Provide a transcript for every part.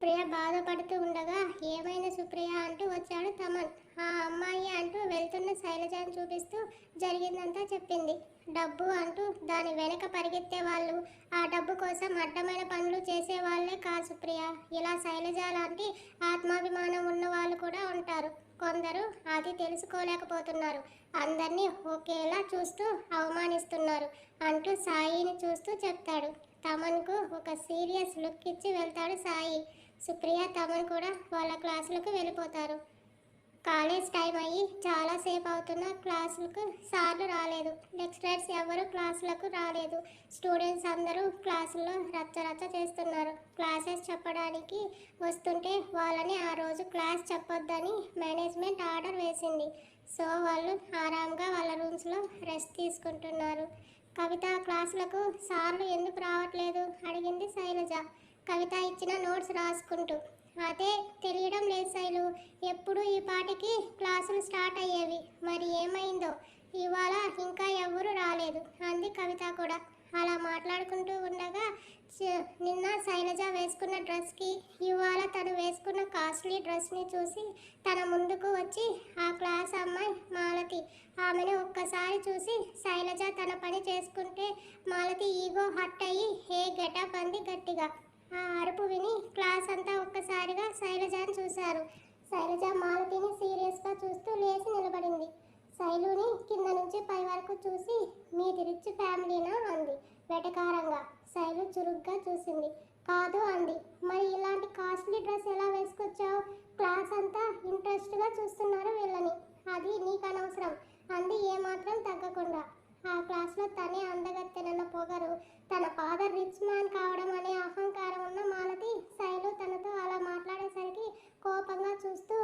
ప్రియ బాధపడుతూ ఉండగా ఏమైంది సుప్రియ అంటూ వచ్చాడు తమన్. ఆ అమ్మాయి అంటూ వెళ్తున్న శైలజను చూపిస్తూ జరిగిందంతా చెప్పింది. డబ్బు అంటూ దాని వెనక పరిగెత్తే వాళ్ళు, ఆ డబ్బు కోసం అడ్డమైన పనులు చేసే వాళ్ళే కాదు సుప్రియ. ఇలా శైలజ లాంటి ఆత్మాభిమానం ఉన్న వాళ్ళు కూడా ఉంటారు. కొందరు అది తెలుసుకోలేకపోతున్నారు. అందరినీ ఒకేలా చూస్తూ అవమానిస్తున్నారు అంటూ సాయిని చూస్తూ చెప్తాడు. తమన్కు ఒక సీరియస్ లుక్ ఇచ్చి వెళ్తాడు సాయి. సుప్రియ తమన్ కూడా వాళ్ళ క్లాసులకు వెళ్ళిపోతారు. కాలేజ్ టైం అయ్యి చాలాసేపు అవుతున్న క్లాసులకు సార్లు రాలేదు. లెక్చరర్స్ ఎవరు క్లాసులకు రాలేదు. స్టూడెంట్స్ అందరూ క్లాసుల్లో రచ్చరచ్చ చేస్తున్నారు. క్లాసెస్ చెప్పడానికి వస్తుంటే వాళ్ళని ఆ రోజు క్లాస్ చెప్పొద్దని మేనేజ్మెంట్ ఆర్డర్ వేసింది. సో వాళ్ళు ఆరాంగా వాళ్ళ రూమ్స్లో రెస్ట్ తీసుకుంటున్నారు. కవిత క్లాసులకు సార్లు ఎందుకు రావట్లేదు అడిగింది శైలజ. కవిత ఇచ్చిన నోట్స్ రాసుకుంటూ. అదే తెలియడం లేదు శైలు. ఎప్పుడు ఈ పాటికి క్లాసులు స్టార్ట్ అయ్యేవి. మరి ఏమైందో ఇవాళ ఇంకా ఎవరు రాలేదు అంది కవిత కూడా. అలా మాట్లాడుకుంటూ ఉండగా నిన్న శైలజ వేసుకున్న డ్రెస్కి ఇవాళ తను వేసుకున్న కాస్ట్లీ డ్రెస్ని చూసి తన ముందుకు వచ్చి ఆ క్లాస్ అమ్మాయి మాలతి. ఆమెను ఒక్కసారి చూసి శైలజ తన పని చేసుకుంటే మాలతి ఈగో హట్ అయ్యి ఏ గెటప్ అంది గట్టిగా. ఆ అరుపు విని క్లాస్ అంతా ఒక్కసారిగా శైలజను చూశారు. శైలజ మాలతిని సీరియస్గా చూస్తూ లేచి నిలబడింది. శైలుని కింద నుంచి పై వరకు చూసి మీది రిచ్ ఫ్యామిలీనా అంది వెటకారంగా. శైలు చురుగ్గా చూసింది. కాదు అంది. మరి ఇలాంటి కాస్ట్లీ డ్రెస్ ఎలా వేసుకొచ్చావు? క్లాస్ అంతా ఇంట్రెస్ట్గా చూస్తున్నారు వీళ్ళని. అది నీకు అనవసరం అంది ఏమాత్రం తగ్గకుండా. ఆ క్లాస్లో తనే అందగత్తెనన్న పొగరు, తన ఫాదర్ రిచ్ మ్యాన్ కావడం అనే అహంకారం ఉన్న మాలతి శైలు తనతో అలా మాట్లాడేసరికి కోపంగా చూస్తూ,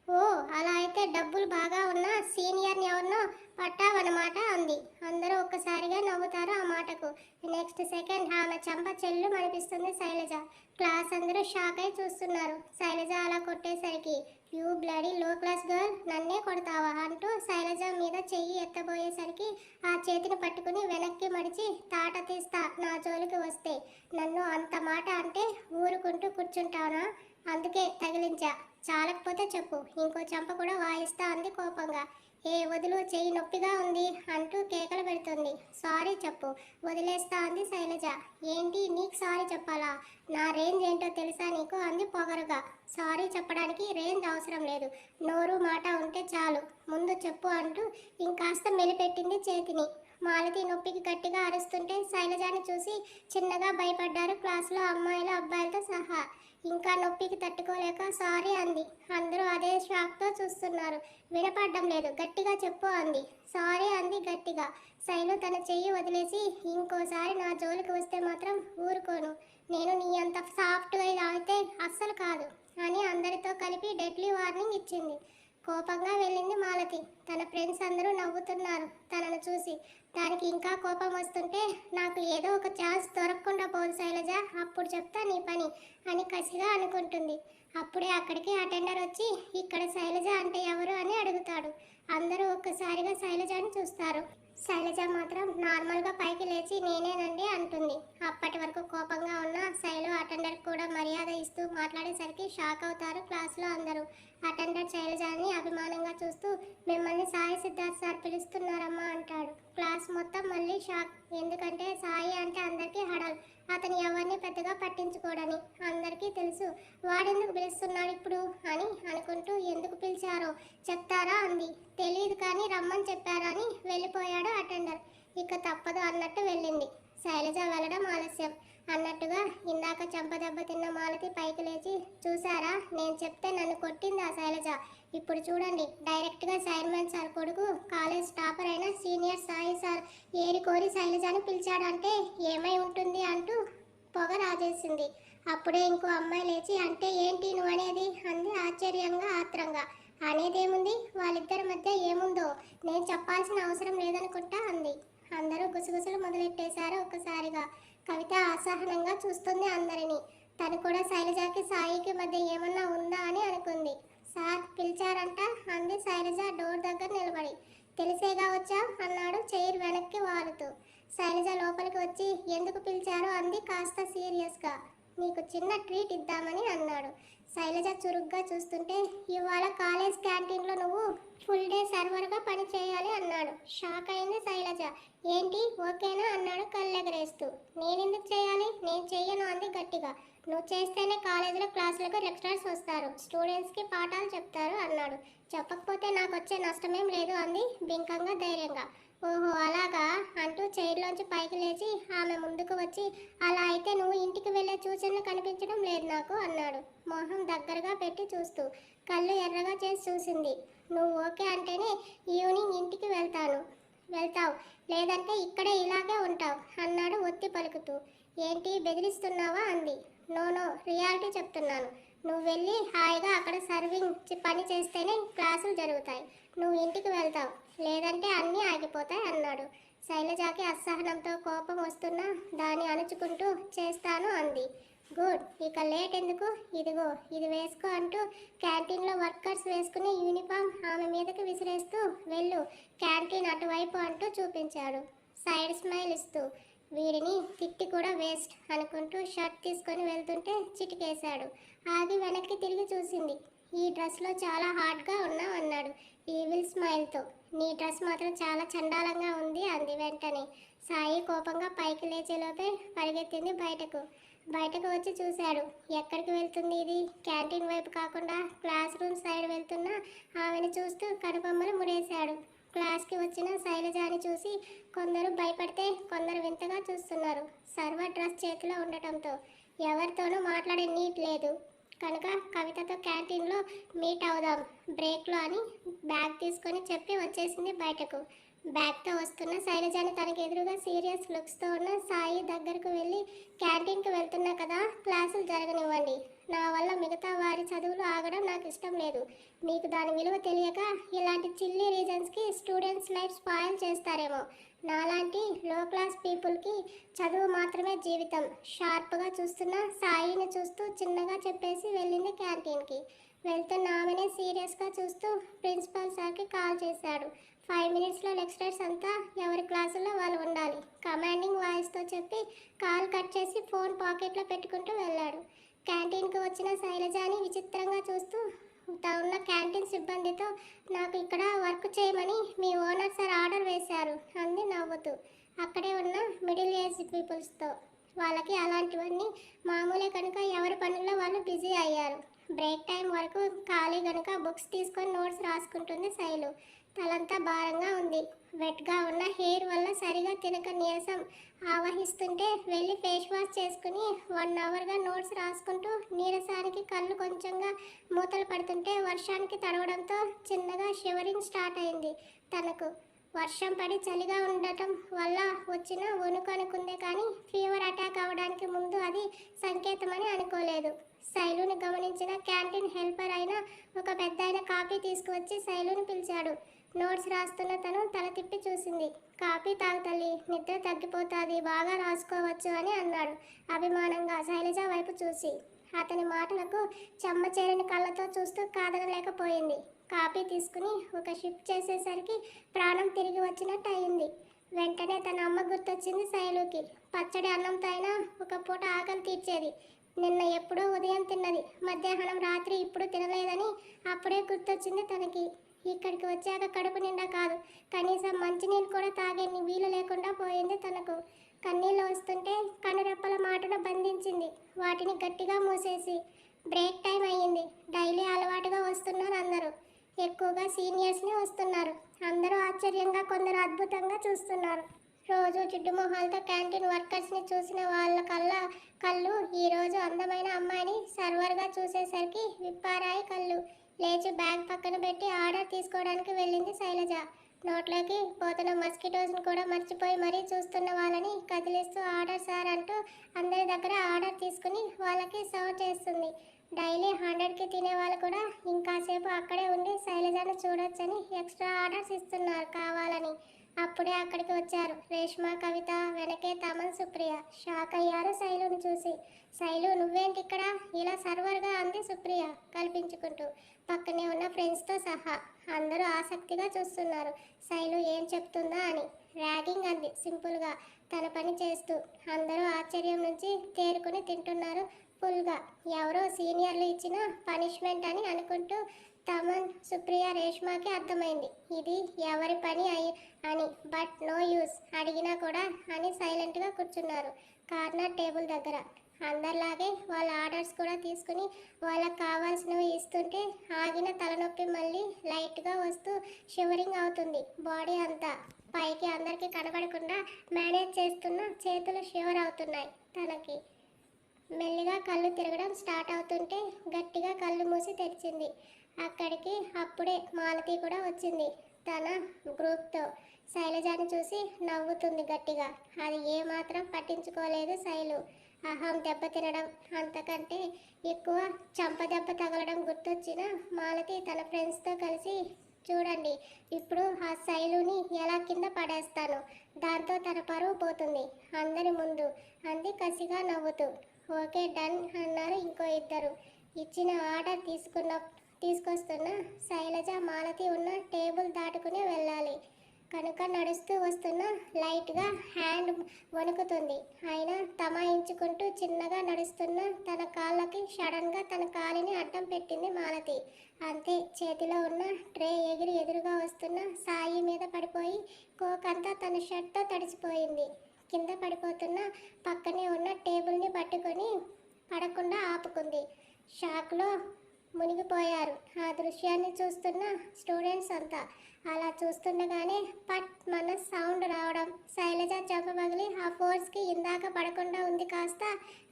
ఓ అలా అయితే డబ్బులు బాగా ఉన్న సీనియర్ని ఎవరినో పట్టావన్నమాట అంది. అందరూ ఒక్కసారిగా నవ్వుతారు ఆ మాటకు. నెక్స్ట్ సెకండ్ ఆమె చంప చెల్లు అనిపిస్తుంది శైలజ. క్లాస్ అందరూ షాక్ అయి చూస్తున్నారు. శైలజ అలా కొట్టేసరికి యూ బ్లడీ లో క్లాస్ గర్ల్, నన్నే కొడతావా అంటూ శైలజ మీద చెయ్యి ఎత్తబోయేసరికి ఆ చేతిని పట్టుకుని వెనక్కి మడిచి తాట తీస్తా నా జోలికి వస్తే. నన్ను అంత మాట అంటే ఊరుకుంటూ కూర్చుంటానా? అందుకే తగిలించా. చాలకపోతే చెప్పు, ఇంకో చంప కూడా వాయిస్తా అంది కోపంగా. ఏ వదులు, చెయ్యి నొప్పిగా ఉంది అంటూ కేకలు పెడుతుంది. సారీ చెప్పు, వదిలేస్తా అంది శైలజ. ఏంటి నీకు సారీ చెప్పాలా? నా రేంజ్ ఏంటో తెలుసా నీకు అంది పొగరుగా. సారీ చెప్పడానికి రేంజ్ అవసరం లేదు, నోరు మాట ఉంటే చాలు, ముందు చెప్పు అంటూ ఇంకాస్త మెలిపెట్టింది చేతిని. మాలతి నొప్పికి గట్టిగా అరుస్తుంటే శైలజాని చూసి చిన్నగా భయపడ్డారు క్లాసులో అమ్మాయిలు అబ్బాయిలతో సహా. ఇంకా నొప్పికి తట్టుకోలేక సారీ అంది. అందరూ అదే షాక్తో చూస్తున్నారు. వినపడ్డం లేదు, గట్టిగా చెప్పు అంది. సారీ అంది గట్టిగా. శైలు తన చెయ్యి వదిలేసి ఇంకోసారి నా జోలికి వస్తే మాత్రం ఊరుకోను, నేను నీ అంత సాఫ్ట్గా అయితే అస్సలు కాదు అని అందరితో కలిపి డెడ్లీ వార్నింగ్ ఇచ్చింది. కోపంగా వెళ్ళింది మాలతి. తన ఫ్రెండ్స్ అందరూ నవ్వుతున్నారు తనను చూసి. దానికి ఇంకా కోపం వస్తుంటే నాకు ఏదో ఒక ఛాన్స్ దొరకకుండా పోదు శైలజ, అప్పుడు చెప్తా నీ పని అని కసిగా అనుకుంటుంది. అప్పుడే అక్కడికి అటెండర్ వచ్చి ఇక్కడ శైలజ అంటే ఎవరు అని అడుగుతాడు. అందరూ ఒక్కసారిగా శైలజని చూస్తారు. శైలజ మాత్రం నార్మల్గా పైకి లేచి నేనేనండి అంటుంది. అప్పటి వరకు కోపంగా ఉన్న శైలు అటెండర్ కూడా మర్యాద ఇస్తూ మాట్లాడేసరికి షాక్ అవుతారు క్లాస్లో అందరూ. అటెండర్ శైలజని అభిమానంగా చూస్తూ మిమ్మల్ని సాయి సిద్ధార్థ్ సార్ పిలుస్తున్నారమ్మా అంటాడు. క్లాస్ మొత్తం మళ్ళీ షాక్. ఎందుకంటే సాయి అంటే అందరికీ హడల్. అతను ఎవరిని పెద్దగా పట్టించుకోడని అందరికీ తెలుసు. వాడెందుకు పిలుస్తున్నాడు ఇప్పుడు అని అనుకుంటూ ఎందుకు పిలిచారో చెప్తారా అంది. తెలియదు కానీ రమ్మని చెప్పారా అని వెళ్ళిపోయాడు అటెండర్. ఇక తప్పదు అన్నట్టు వెళ్ళింది. శైలజ వెళ్ళడం ఆలస్యం. అన్నట్టుగా ఇందాక చెంపదెబ్బ తిన్న మాలతి పైకి లేచి, చూసారా నేను చెప్తే నన్ను కొట్టింది ఆ శైలజ. ఇప్పుడు చూడండి డైరెక్ట్గా చైర్మన్ సార్ కొడుకు, కాలేజ్ టాపర్ అయిన సీనియర్ సాయి సార్ ఏరికోరి శైలజని పిలిచాడంటే ఏమై ఉంటుంది అంటూ పొగ రాజేసింది. అప్పుడే ఇంకో అమ్మాయి లేచి అంటే ఏంటి నువ్వు అనేది అంది ఆశ్చర్యంగా ఆత్రంగా. అనేదేముంది, వాళ్ళిద్దరి మధ్య ఏముందో నేను చెప్పాల్సిన అవసరం లేదనుకుంటా అంది. అందరూ గుసగుసలు మొదలెట్టేశారు ఒక్కసారిగా. కవిత అసహనంగా చూస్తుంది అందరినీ. తను కూడా శైలజకి సాయికి మధ్య ఏమన్నా ఉందా అని అనుకుంది. సార్ పిలిచారంట అంది శైలజ డోర్ దగ్గర నిలబడి. తెలిసేగా వచ్చా అన్నాడు చైర్ వెనక్కి వాలుతూ. శైలజ లోపలికి వచ్చి ఎందుకు పిలిచారో అంది కాస్త సీరియస్గా. నీకు చిన్న ట్రీట్ ఇద్దామని అన్నాడు. శైలజ చురుగ్గా చూస్తుంటే, ఇవాళ కాలేజ్ క్యాంటీన్లో నువ్వు ఫుల్ డే సర్వర్గా పని చేయాలి అన్నాడు. షాక్ అయింది శైలజ. ఏంటి ఓకేనా అన్నాడు కళ్ళెగరేస్తూ. నేనెందుకు చేయాలి? నేను చెయ్యను అంది గట్టిగా. నువ్వు చేస్తేనే కాలేజీలో క్లాసులకు లెక్చరర్స్ వస్తారు, స్టూడెంట్స్కి పాఠాలు చెప్తారు అన్నాడు. చెప్పకపోతే నాకు వచ్చే నష్టమేం లేదు అంది బింకంగా ధైర్యంగా. ఓహో అలాగా అంటూ చైర్లోంచి పైకి లేచి ఆమె ముందుకు వచ్చి, అలా అయితే నువ్వు ఇంటికి వెళ్ళే సూచనలు కనిపించడం లేదు నాకు అన్నాడు మొహం దగ్గరగా పెట్టి చూస్తూ. కళ్ళు ఎర్రగా చేసి చూసింది. నువ్వు ఓకే అంటేనే ఈవినింగ్ ఇంటికి వెళ్తావు, లేదంటే ఇక్కడే ఇలాగే ఉంటావు అన్నాడు ఒత్తి పలుకుతూ. ఏంటి బెదిరిస్తున్నావా అంది. నో రియాలిటీ చెప్తున్నాను. నువ్వు వెళ్ళి హాయిగా అక్కడ సర్వింగ్ పని చేస్తేనే క్లాసులు జరుగుతాయి. నువ్వు ఇంటికి వెళ్తావు, లేదంటే అన్నీ ఆగిపోతాయి అన్నాడు. శైలజకి అసహనంతో కోపం వస్తున్నా దాన్ని అణుచుకుంటూ చేస్తాను అంది. గుడ్, ఇక లేట్ ఎందుకు, ఇదిగో ఇది వేసుకో అంటూ క్యాంటీన్లో వర్కర్స్ వేసుకుని యూనిఫామ్ ఆమె మీదకి విసిరేస్తూ, వెళ్ళు క్యాంటీన్ అటువైపు అంటూ చూపించాడు సైడ్ స్మైల్ ఇస్తూ. వీడిని తిట్టి కూడా వేస్ట్ అనుకుంటూ షర్ట్ తీసుకొని వెళ్తుంటే చిటికేశాడు. ఆగి వెనక్కి తిరిగి చూసింది. ఈ డ్రెస్లో చాలా హాట్గా ఉన్నావు అన్నాడు ఈవిల్ స్మైల్తో. నీ డ్రెస్ మాత్రం చాలా చండాలంగా ఉంది అంది వెంటనే. సాయి కోపంగా పైకి లేచేలోపే పరిగెత్తింది బయటకు వచ్చి చూశాడు. ఎక్కడికి వెళ్తుంది ఇది? క్యాంటీన్ వైపు కాకుండా క్లాస్ రూమ్ సైడ్ వెళ్తున్న ఆమెను చూస్తూ కనుబొమ్మలు ముడేశాడు. క్లాస్కి వచ్చిన శైలజాని చూసి కొందరు భయపడితే కొందరు వింతగా చూస్తున్నారు. సర్వర్ డ్రెస్ చేతిలో ఉండటంతో ఎవరితోనూ మాట్లాడే నీట్ లేదు కనుక కవితతో క్యాంటీన్లో మీట్ అవుదాం బ్రేక్లో అని బ్యాగ్ తీసుకొని చెప్పి వచ్చేసింది బయటకు. బ్యాగ్తో వస్తున్న శైలజాని తనకు ఎదురుగా సీరియస్ లుక్స్తో ఉన్న సాయి దగ్గరకు వెళ్ళి, క్యాంటీన్కి వెళ్తున్నా కదా, క్లాసులు జరగనివ్వండి. నా వల్ల మిగతా వారి చదువులు ఆగడం నాకు ఇష్టం లేదు. మీకు దాని విలువ తెలియక ఇలాంటి చిల్లీ రీజన్స్కి స్టూడెంట్స్ లైఫ్ స్పాయిల్ చేస్తారేమో. నాలాంటి లో క్లాస్ పీపుల్కి చదువు మాత్రమే జీవితం. షార్ప్గా చూస్తున్న సాయిని చూస్తూ చిన్నగా చెప్పేసి వెళ్ళింది క్యాంటీన్కి. వెళ్తున్న ఆమెనే సీరియస్గా చూస్తూ ప్రిన్సిపల్ సార్కి కాల్ చేశాడు. 5 మినిట్స్లో లెక్చరర్స్ అంతా ఎవరి క్లాసుల్లో వాళ్ళు ఉండాలి కమాండింగ్ వాయిస్తో చెప్పి కాల్ కట్ చేసి ఫోన్ పాకెట్లో పెట్టుకుంటూ వెళ్ళాడు. క్యాంటీన్కి వచ్చిన శైలజాని విచిత్రంగా చూస్తూ ఉన్న క్యాంటీన్ సిబ్బందితో, నాకు ఇక్కడ వర్క్ చేయమని మీ ఓనర్ సార్ ఆర్డర్ వేశారు అంది నవ్వుతూ. అక్కడే ఉన్న మిడిల్ ఏజ్ పీపుల్స్తో. వాళ్ళకి అలాంటివన్నీ మామూలే కనుక ఎవరి పనుల్లో వాళ్ళు బిజీ అయ్యారు. బ్రేక్ టైం వరకు ఖాళీ కనుక బుక్స్ తీసుకొని నోట్స్ రాసుకుంటుంది శైలు. తలంతా భారంగా ఉంది. వెట్గా ఉన్న హెయిర్ వల్ల సరిగా తినక నీరసం ఆవహిస్తుంటే వెళ్ళి ఫేస్ వాష్ చేసుకుని 1 అవర్గా నోట్స్ రాసుకుంటూ నీరసానికి కళ్ళు కొంచెంగా మూతలు పడుతుంటే వర్షానికి తడవడంతో చిన్నగా షివరింగ్ స్టార్ట్ అయింది తనకు. వర్షం పడి చలిగా ఉండటం వల్ల వచ్చిన వణుకు అనుకుందే కానీ ఫీవర్ అటాక్ అవ్వడానికి ముందు అది సంకేతమని అనుకోలేదు. శైలుని గమనించిన క్యాంటీన్ హెల్పర్ అయిన ఒక పెద్దాయన కాఫీ తీసుకువచ్చి శైలుని పిలిచాడు. నోట్స్ రాస్తున్న తను తల తిప్పి చూసింది. కాఫీ తాగుతల్లి, నిద్ర తగ్గిపోతుంది, బాగా రాసుకోవచ్చు అని అన్నాడు అభిమానంగా శైలజ వైపు చూసి. అతని మాటలకు చెమ్మచేరని కళ్ళతో చూస్తూ కాదనలేకపోయింది. కాఫీ తీసుకుని ఒక షిఫ్ట్ చేసేసరికి ప్రాణం తిరిగి వచ్చినట్టు అయింది. వెంటనే తన అమ్మ గుర్తొచ్చింది శైలుకి. పచ్చడి అన్నంతో అయినా ఒక పూట ఆకలి తీర్చేది. నిన్న ఎప్పుడో ఉదయం తిన్నది, మధ్యాహ్నం రాత్రి ఇప్పుడు తినలేదని అప్పుడే గుర్తొచ్చింది తనకి. ఇక్కడికి వచ్చాక కడుపు నిండా కాదు, కనీసం మంచినీళ్ళు కూడా తాగే వీలు లేకుండా పోయింది తనకు. కన్నీళ్ళు వస్తుంటే కనురెప్పల మాటను బంధించింది, వాటిని గట్టిగా మూసేసి. బ్రేక్ టైం అయ్యింది. డైలీ అలవాటుగా వస్తున్నారు అందరూ. ఎక్కువగా సీనియర్స్ని వస్తున్నారు. అందరూ ఆశ్చర్యంగా, కొందరు అద్భుతంగా చూస్తున్నారు. రోజు జిడ్డు మొహాలతో క్యాంటీన్ వర్కర్స్ని చూసిన వాళ్ళ కళ్ళు ఈరోజు అందమైన అమ్మాయిని సర్వర్గా చూసేసరికి విప్పారాయి కళ్ళు. లేచి బ్యాగ్ పక్కన పెట్టి ఆర్డర్ తీసుకోవడానికి వెళ్ళింది శైలజ. నోట్లోకి పోతున్న మస్కిటోస్ని కూడా మర్చిపోయి మరీ చూస్తున్న వాళ్ళని కదిలిస్తూ ఆర్డర్ సార్ అంటూ అందరి దగ్గర ఆర్డర్ తీసుకుని వాళ్ళకి సర్వ్ చేస్తుంది. డైలీ 100కి తినే వాళ్ళు కూడా ఇంకాసేపు అక్కడే ఉండి శైలజను చూడొచ్చని ఎక్స్ట్రా ఆర్డర్స్ ఇస్తున్నారు కావాలని. అప్పుడే అక్కడికి వచ్చారు రేష్మ, కవిత, వెనకే తమన్, సుప్రియ. షాక్ అయ్యారు శైలుని చూసి. శైలు నువ్వేంటి ఇక్కడ? ఇలా సర్వర్గా అంది సుప్రియ కల్పించుకుంటూ, పక్కనే ఉన్న ఫ్రెండ్స్తో సహా. అందరూ ఆసక్తిగా చూస్తున్నారు శైలు ఏం చెప్తుందా అని. ర్యాగింగ్ అంది సింపుల్గా తన పని చేస్తూ. అందరూ ఆశ్చర్యం నుంచి తేరుకుని తింటున్నారు ఫుల్గా ఎవరో సీనియర్లు ఇచ్చిన పనిష్మెంట్ అని అనుకుంటూ తమన్, సుప్రియ, రేష్మాకి అర్థమైంది ఇది ఎవరి పని అని. బట్ నో యూస్, అడిగినా కూడా అని సైలెంట్గా కూర్చున్నారు కార్నర్ టేబుల్ దగ్గర. అందరిలాగే వాళ్ళ ఆర్డర్స్ కూడా తీసుకుని వాళ్ళకి కావాల్సినవి ఇస్తుంటే ఆగిన తలనొప్పి మళ్ళీ లైట్గా వస్తూ షివరింగ్ అవుతుంది బాడీ అంతా. పైకి అందరికీ కనబడకుండా మేనేజ్ చేస్తున్న చేతులు షివర్ అవుతున్నాయి తనకి. మెల్లిగా కళ్ళు తిరగడం స్టార్ట్ అవుతుంటే గట్టిగా కళ్ళు మూసి తెరిచింది. అక్కడికి అప్పుడే మాలతి కూడా వచ్చింది తన గ్రూప్తో. శైలజాని చూసి నవ్వుతుంది గట్టిగా. అది ఏమాత్రం పట్టించుకోలేదు శైలు. అహం దెబ్బ తినడం, అంతకంటే ఎక్కువ చంప దెబ్బ తగలడం గుర్తొచ్చిన మాలతి తన ఫ్రెండ్స్తో కలిసి చూడండి ఇప్పుడు ఆ శైలుని ఎలా కింద పడేస్తాను, దాంతో తన పరువు పోతుంది అందరి ముందు అంది కసిగా నవ్వుతూ. ఓకే డన్ అన్నారు ఇంకో ఇద్దరు. ఇచ్చిన ఆర్డర్ తీసుకొస్తున్న శైలజ మాలతి ఉన్న టేబుల్ దాటుకుని వెళ్ళాలి కనుక నడుస్తూ వస్తున్న లైట్గా హ్యాండ్ వణుకుతుంది. అయినా తమాయించుకుంటూ చిన్నగా నడుస్తున్న తన కాళ్ళకి సడన్గా తన కాలిని అడ్డం పెట్టింది మాలతి. అంతే, చేతిలో ఉన్న ట్రే ఎగిరి ఎదురుగా వస్తున్న సాయి మీద పడిపోయి కోకంతా తన షర్ట్తో తడిసిపోయింది. కింద పడిపోతున్న పక్కనే ఉన్న టేబుల్ని పట్టుకొని పడకుండా ఆపుకుంది. షాక్లో మునిగిపోయారు ఆ దృశ్యాన్ని చూస్తున్న స్టూడెంట్స్ అంతా. అలా చూస్తుండగానే పట్ మన సౌండ్ రావడం, శైలజ చెంప పగిలి ఆ ఫోర్స్కి ఇందాక పడకుండా ఉంది కాస్త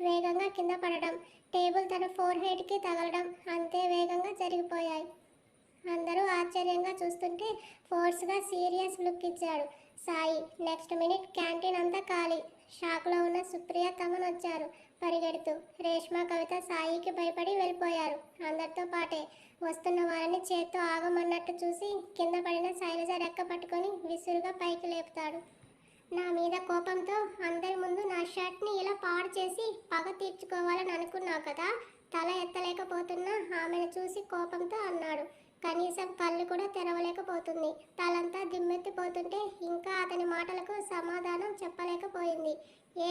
వేగంగా కింద పడడం, టేబుల్ తన ఫోర్ హెడ్కి తగలడం అంతే వేగంగా జరిగిపోయాయి. అందరూ ఆశ్చర్యంగా చూస్తుంటే ఫోర్స్గా సీరియస్ లుక్ ఇచ్చాడు సాయి. నెక్స్ట్ మినిట్ క్యాంటీన్ అంతా ఖాళీ. షాక్లో ఉన్న సుప్రియ తమన్ వచ్చారు పరిగెడుతూ. రేష్మ, కవిత సాయికి భయపడి వెళ్ళిపోయారు అందరితో పాటే. వస్తున్న వారిని చేత్తో ఆగమన్నట్టు చూసి కింద పడిన శైలజ రెక్క పట్టుకొని విసురుగా పైకి లేపుతాడు. నా మీద కోపంతో అందరి ముందు నా షర్ట్ని ఇలా పాడు చేసి పగ తీర్చుకోవాలని అనుకున్నావు కదా, తల ఎత్తలేకపోతున్నా ఆమెను చూసి కోపంతో అన్నాడు. కనీసం కళ్ళు కూడా తెరవలేకపోతుంది. తలంతా దిమ్మెత్తిపోతుంటే ఇంకా అతని మాటలకు సమాధానం చెప్పలేకపోయింది.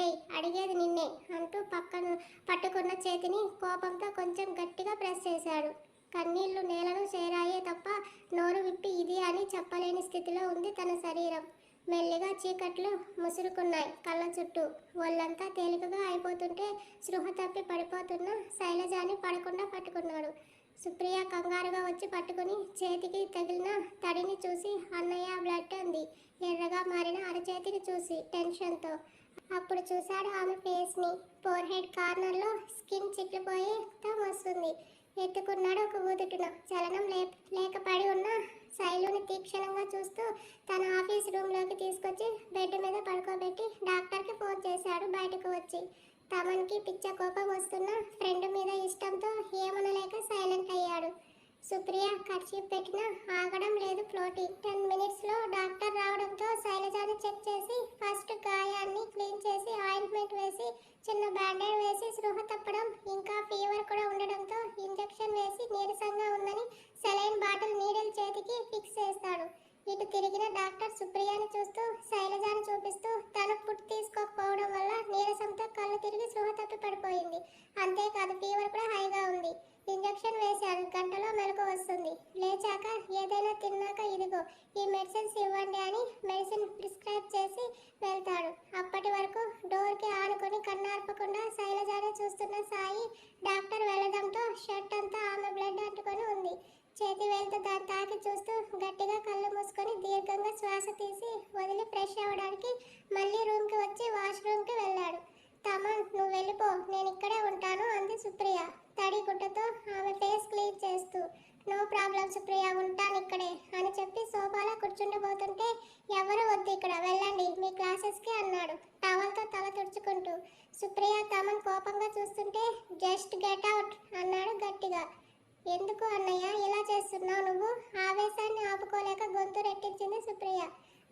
ఏయ్, అడిగేది నిన్నే అంటూ పక్కన పట్టుకున్న చేతిని కోపంతో కొంచెం గట్టిగా ప్రెస్ చేశాడు. కన్నీళ్లు నేలను చేరాయే తప్ప నోరు విప్పి ఇది అని చెప్పలేని స్థితిలో ఉంది తన శరీరం. మెల్లిగా చీకట్లు ముసురుకున్నాయి కళ్ళ చుట్టూ. ఒళ్ళంతా తేలికగా అయిపోతుంటే స్పృహ తప్పి పడిపోతున్న శైలజాని పడకుండా పట్టుకున్నాడు. సుప్రియ కంగారుగా వచ్చి పట్టుకుని చేతికి తగిలిన తడిని చూసి అన్నయ్య బ్లడ్ అంది ఎర్రగా మారిన అరచేతిని చూసి టెన్షన్తో. అప్పుడు చూశాడు ఆమె ఫేస్ని. ఫోర్ హెడ్ కార్నర్లో స్కిన్ చిట్లిపోయి వస్తుంది. ఎత్తుకున్నాడు ఒక ఊదుటున. చలనం లేక పడి ఉన్న శైలుని తీక్షణంగా చూస్తూ తన ఆఫీస్ రూమ్లోకి తీసుకొచ్చి బెడ్ మీద పడుకోబెట్టి డాక్టర్కి ఫోన్ చేశాడు బయటకు వచ్చి. తమన్కి పిచ్చ కోపం వస్తున్న ఫ్రెండ్ మీద ఇష్టంతో ఏమనలేక సైలెంట్ అయ్యాడు. సుప్రియ కర్చీఫ్ పెట్టినా ఆగడం లేదు ఫ్లోటింగ్. 10 మినిట్స్లో డాక్టర్ రావడంతో శైలజాని చెక్ చేసి ఫస్ట్ గాయాన్ని క్లీన్ చేసి ఆయింట్మెంట్ వేసి చిన్న బ్యాండేడ్ వేసి స్పృహ తప్పడం ఇంకా ఫీవర్ కూడా ఉండడంతో ఇంజెక్షన్ వేసి నీరసంగా ఉందని సెలైన్ బాటిల్ నీడిల్ చేతికి ఫిక్స్ చేస్తాడు. ఇటు తిరిగిన డాక్టర్ సుప్రియని చూస్తూ శైలజాని చూపిస్తూ తను ఫుడ్ తీసుకోకపోవడం వల్ల నీరసంతో కళ్ళు తిరిగి స్పృహ తప్పి పడిపోయింది. అంతేకాదు ఫీవర్ కూడా హైగా ఉంది. ఇంజెక్షన్ వేశాను, గంటలో మెలకు వస్తుంది. లేచాక ఏదైనా తిన్నాక ఇదిగో ఈ మెడిసిన్స్ ఇవ్వండి అని మెడిసిన్ ప్రిస్క్రైబ్ చేసి వెళ్తాడు. అప్పటి వరకు డోర్కి ఆనుకొని కన్నార్పకుండా శైలజాని చూస్తున్న సాయి డాక్టర్ వెళ్ళడంతో షర్ట్ అంతా ఆమె బ్లడ్ అంటుకొని ఉంది. చేతి వేలుతో దాన్ని తాకి చూస్తూ గట్టిగా కళ్ళు మూసుకొని దీర్ఘంగా శ్వాస తీసి వదిలి ఫ్రెష్ అవ్వడానికి మళ్ళీ రూమ్కి వచ్చి వాష్రూమ్కి వెళ్ళాడు. తమన్, నువ్వు వెళ్ళిపో, నేను ఇక్కడే ఉంటాను అంది సుప్రియ తడి గుడ్డతో ఆమె ఫేస్ క్లీన్ చేస్తూ. నో ప్రాబ్లం సుప్రియ, ఉంటాను ఇక్కడే అని చెప్పి సోఫాలో కూర్చుండిపోతుంటే ఎవరు వద్దు ఇక్కడ, వెళ్ళండి మీ క్లాసెస్కి అన్నాడు టవల్తో తల తుడుచుకుంటూ. సుప్రియ తమన్ కోపంగా చూస్తుంటే జస్ట్ గెట్ అవుట్ అన్నాడు గట్టిగా. ఎందుకు అన్నయ్య ఇలా చేస్తున్నావు నువ్వు? ఆవేశాన్ని ఆపుకోలేక గొంతు రెట్టించింది సుప్రియ.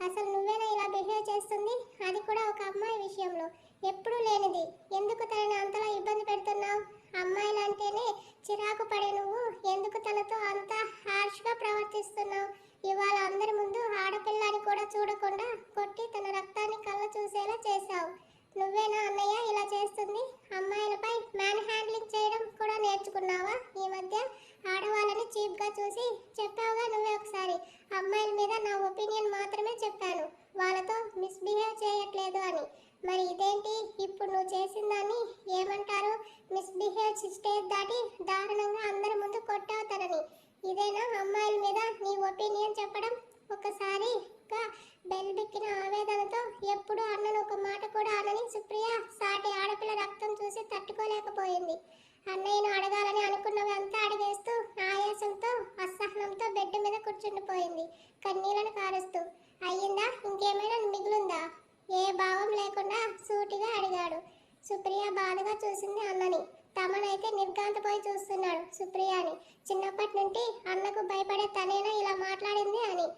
అసలు నువ్వేనా ఇలా బిహేవ్ చేస్తుంది, అది కూడా ఒక అమ్మాయి విషయంలో? ఎప్పుడూ లేనిది ఎందుకు తనని అంతలా ఇబ్బంది పెడుతున్నావు? అమ్మాయిలంటేనే చిరాకు పడే నువ్వు ఎందుకు తనతో అంత హార్ష్గా ప్రవర్తిస్తున్నావు? ఇవాళ అందరి ముందు ఆడపిల్లని కూడా చూడకుండా కొట్టి తన రక్తాన్ని కళ్ళ చూసేలా చేశావు. నువ్వేనా అన్నయ్య ఇలా చేస్తుంది? అమ్మాయిలపై మ్యాన్ హ్యాండ్లింగ్ మధ్య ఆడవాళ్ళని చీప్గా చూసి చెప్పావుగా నువ్వే ఒకసారి, అమ్మాయిల మీద నా ఒపీనియన్ మాత్రమే చెప్పాను, వాళ్ళతో మిస్బిహేవ్ చేయట్లేదు అని. మరి ఇదేంటి ఇప్పుడు నువ్వు చేసిన దాన్ని ఏమంటారు? మిస్బిహేవ్ స్టేజ్ దాటి దారుణంగా అందరి ముందు కొట్టావుతారని. ఇదేనా అమ్మాయిల మీద నీ ఒపీనియన్ చెప్పడం? ఒకసారి బెల్ బిక్కిన ఆవేదనతో ఎప్పుడు అన్నను ఒక మాట కూడా అనని సుప్రియ సాటి ఆడపిల్ల రక్తం చూసి తట్టుకోలేకపోయింది. అన్నయ్యను అడగాలని అనుకున్నవి అంతా అడిగేస్తూ ఆయాసంతో అసహనంతో బెడ్ మీద కూర్చుండిపోయింది, కన్నీళ్లను కారుస్తూ. అయ్యిందా? ఇంకేమైనా మిగులుందా? ఏ భావం లేకుండా సూటిగా అడిగాడు. సుప్రియ బాధగా చూసింది అన్నని. తమనైతే నిర్ఘాంతపోయి చూస్తున్నాడు సుప్రియని. చిన్నప్పటి నుండి అన్నకు భయపడే తనేనా ఇలా మాట్లాడింది అని.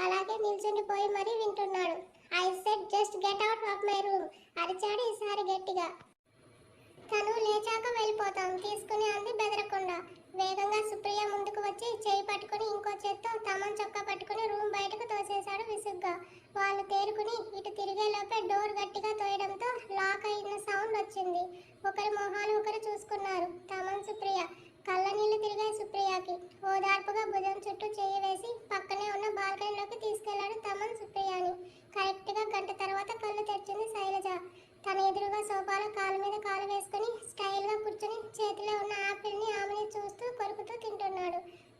అలాగే నిల్చుండిపోయి మరీ వింటున్నాడు. I said just get out of my room అరిచాడు ఈసారి గట్టిగా. తను లేచాక వెళ్ళిపోతాం తీసుకుని అంది బెదరకుండా. వేగంగా సుప్రియ ముందుకు వచ్చి చేయి పట్టుకుని ఇంకో చేత్తో తమన్ చొక్కా పట్టుకుని రూమ్ బయటకు తోసేశాడు విసుగ్గా. వాళ్ళు తేరుకుని ఇటు తిరిగేలోపే డోర్ గట్టిగా తోయడంతో లాక్ అయిన సౌండ్ వచ్చింది. ఒకరి మొహాలు ఒకరు చూసుకున్నారు. తమన్ సుప్రియ. కళ్ళ నీళ్లు తిరిగాయి సుప్రియకి. ఓదార్పుగా భుజం చుట్టూ చేయి వేసి పక్కనే ఉన్న బాల్కనీలోకి తీసుకెళ్లాడు తమన్ సుప్రియని. కరెక్ట్గా గంట తర్వాత కళ్ళు తెరిచింది శైలజ. తన ఎదురుగా సోఫాలో కాలు మీద కాలు వేసుకుని స్టైల్గా కూర్చుని చేతిలో ఉన్న యాపిల్ని ఆమెని చూస్తూ కొరుకుతూ తింటున్నాడు.